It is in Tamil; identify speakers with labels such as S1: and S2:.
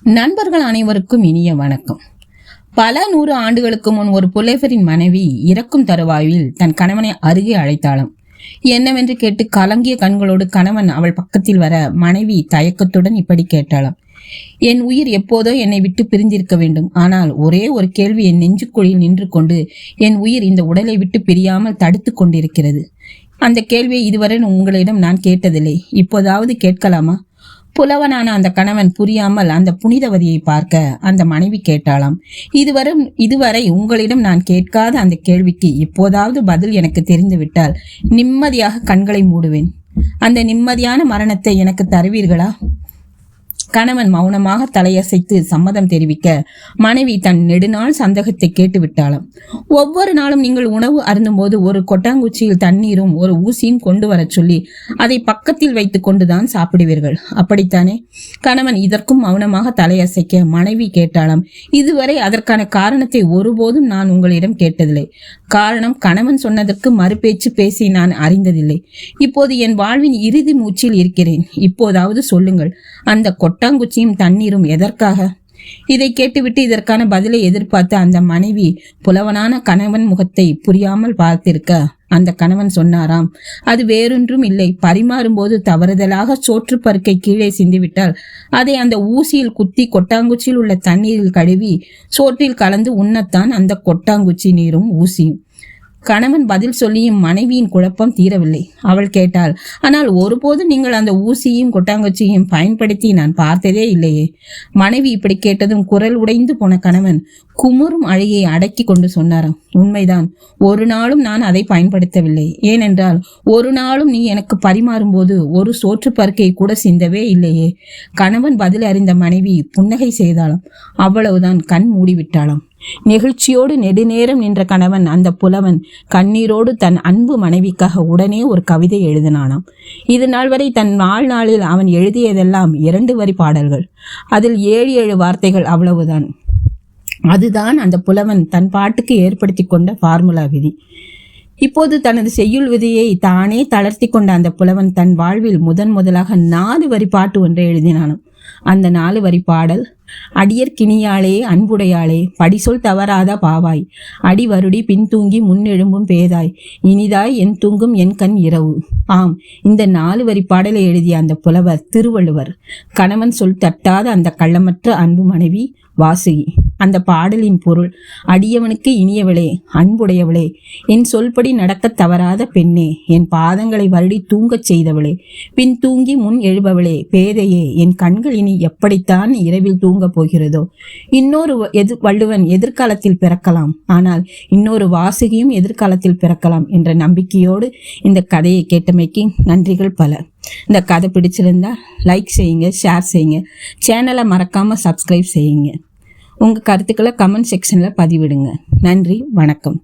S1: நண்பர்கள் அனைவருக்கும் இனிய வணக்கம். பல 100 ஆண்டுகளுக்கு முன் ஒரு புலைவரின் மனைவி இறக்கும் தருவாயில் தன் கணவனை அருகே அழைத்தாளாம். என்னவென்று கேட்டு கலங்கிய கண்களோடு கணவன் அவள் பக்கத்தில் வர மனைவி தயக்கத்துடன் இப்படி கேட்டாளாம். என் உயிர் எப்போதோ என்னை விட்டு பிரிந்திருக்க வேண்டும். ஆனால் ஒரே ஒரு கேள்வி என் நெஞ்சுக்குழியில் நின்று கொண்டு என் உயிர் இந்த உடலை விட்டு பிரியாமல் தடுத்து கொண்டிருக்கிறது. அந்த கேள்வியை இதுவரை உங்களிடம் நான் கேட்டதில்லை. இப்போதாவது கேட்கலாமா? புலவனான அந்த கணவன் புரியாமல் அந்த புனிதவதியை பார்க்க அந்த மனைவி கேட்டாளாம். இதுவரை உங்களிடம் நான் கேட்காத அந்த கேள்விக்கு இப்போதாவது பதில் எனக்கு தெரிந்துவிட்டால் நிம்மதியாக கண்களை மூடுவேன். அந்த நிம்மதியான மரணத்தை எனக்கு தருவீர்களா? கணவன் மௌனமாக தலையசைத்து சம்மதம் தெரிவிக்க மனைவி தன் நெடுநாள் சந்தேகத்தை கேட்டு விட்டாளாம். ஒவ்வொரு நாளும் நீங்கள் உணவு அருந்தும் போது ஒரு கொட்டாங்குச்சியில் தண்ணீரும் ஒரு ஊசியும் கொண்டு வர சொல்லி அதை பக்கத்தில் வைத்துக் கொண்டுதான் சாப்பிடுவீர்கள், அப்படித்தானே? கணவன் இதற்கும் மௌனமாக தலையசைக்க மனைவி கேட்டாளாம். இதுவரை அதற்கான காரணத்தை ஒருபோதும் நான் உங்களிடம் கேட்டதில்லை. காரணம், கணவன் சொன்னதற்கு மறுபேச்சு பேசி நான் அறிந்ததில்லை. இப்போது என் வாழ்வின் இறுதி மூச்சில் இருக்கிறேன். இப்போதாவது சொல்லுங்கள், அந்த கொட்டாங்குச்சியும் தண்ணீரும் எதற்காக? இதை கேட்டுவிட்டு இதற்கான பதிலை எதிர்பார்த்த அந்த மனைவி புலவனான கணவன் முகத்தை புரியாமல் பார்த்திருக்க அந்த கணவன் சொன்னாராம், அது வேறொன்றும் இல்லை. பரிமாறும் போது தவறுதலாக சோற்று பருக்கை கீழே சிந்திவிட்டால் அதை அந்த ஊசியில் குத்தி கொட்டாங்குச்சியில் உள்ள தண்ணீரில் கழுவி சோற்றில் கலந்து உண்ணத்தான் அந்த கொட்டாங்குச்சி நீரும் ஊசியும். கணவன் பதில் சொல்லியும் மனைவியின் குழப்பம் தீரவில்லை. அவள் கேட்டாள், ஆனால் ஒருபோது நீங்கள் அந்த ஊசியையும் கொட்டாங்குச்சியையும் பயன்படுத்தி நான் பார்த்ததே இல்லையே. மனைவி இப்படி கேட்டதும் குரல் உடைந்து போன கணவன் குமுறும் அழையை அடக்கி கொண்டு சொன்னாராம், உண்மைதான், ஒரு நாளும் நான் அதை பயன்படுத்தவில்லை. ஏனென்றால் ஒரு நாளும் நீ எனக்கு பரிமாறும் போது ஒரு சோற்று பருக்கை கூட சிந்தவே இல்லையே. கணவன் பதில் அறிந்த மனைவி புன்னகை செய்தாளாம். அவ்வளவுதான், கண் மூடிவிட்டாளாம். நெகிழ்ச்சியோடு நெடுநேரம் நின்ற கணவன் அந்த புலவன் கண்ணீரோடு தன் அன்பு மனைவிக்காக உடனே ஒரு கவிதை எழுதினானாம். இது நாள் வரை தன் வாழ்நாளில் அவன் எழுதியதெல்லாம் 2 வரி பாடல்கள். அதில் 7 வார்த்தைகள், அவ்வளவுதான். அதுதான் அந்த புலவன் தன் பாட்டுக்கு ஏற்படுத்தி கொண்ட ஃபார்முலா விதி. இப்போது தனது செய்யுள் விதியை தானே தளர்த்தி கொண்ட அந்த புலவன் தன் வாழ்வில் முதலாக 4 வரி பாட்டு ஒன்றை எழுதினானாம். அந்த 4 வரி பாடல், அடியர்கினியாளே அன்புடையாளே படிசொல் தவறாத பாவாய், அடி வருடி பின் தூங்கி முன்னெழும்பும் பேதாய், இனிதாய் என் தூங்கும் என் கண் இரவு. ஆம், இந்த 4 வரி பாடலை எழுதிய அந்த புலவர் திருவள்ளுவர். கணவன் சொல் தட்டாத அந்த கள்ளமற்ற அன்பு மனைவி வாசுகி. அந்த பாடலின் பொருள், அடியவனுக்கு இனியவளே அன்புடையவளே, என் சொல்படி நடக்க தவறாத பெண்ணே, என் பாதங்களை வருடி தூங்கச் செய்தவளே, பின் தூங்கி முன் எழுபவளே, பேதையே, என் கண்கள் இனி எப்படித்தான் இரவில் தூங்கப் போகிறதோ. இன்னொரு வள்ளுவன் எதிர்காலத்தில் பிறக்கலாம், ஆனால் இன்னொரு வாசுகியும் எதிர்காலத்தில் பிறக்கலாம் என்ற நம்பிக்கையோடு இந்த கதையை கேட்டமைக்கு நன்றிகள் பல. இந்த கதை பிடிச்சிருந்தா லைக் செய்யுங்க, ஷேர் செய்யுங்க, சேனலை மறக்காம சப்ஸ்கிரைப் செய்யுங்க. உங்க கருத்துக்களை கமெண்ட் செக்ஷன்ல பதிவிடுங்க. நன்றி, வணக்கம்.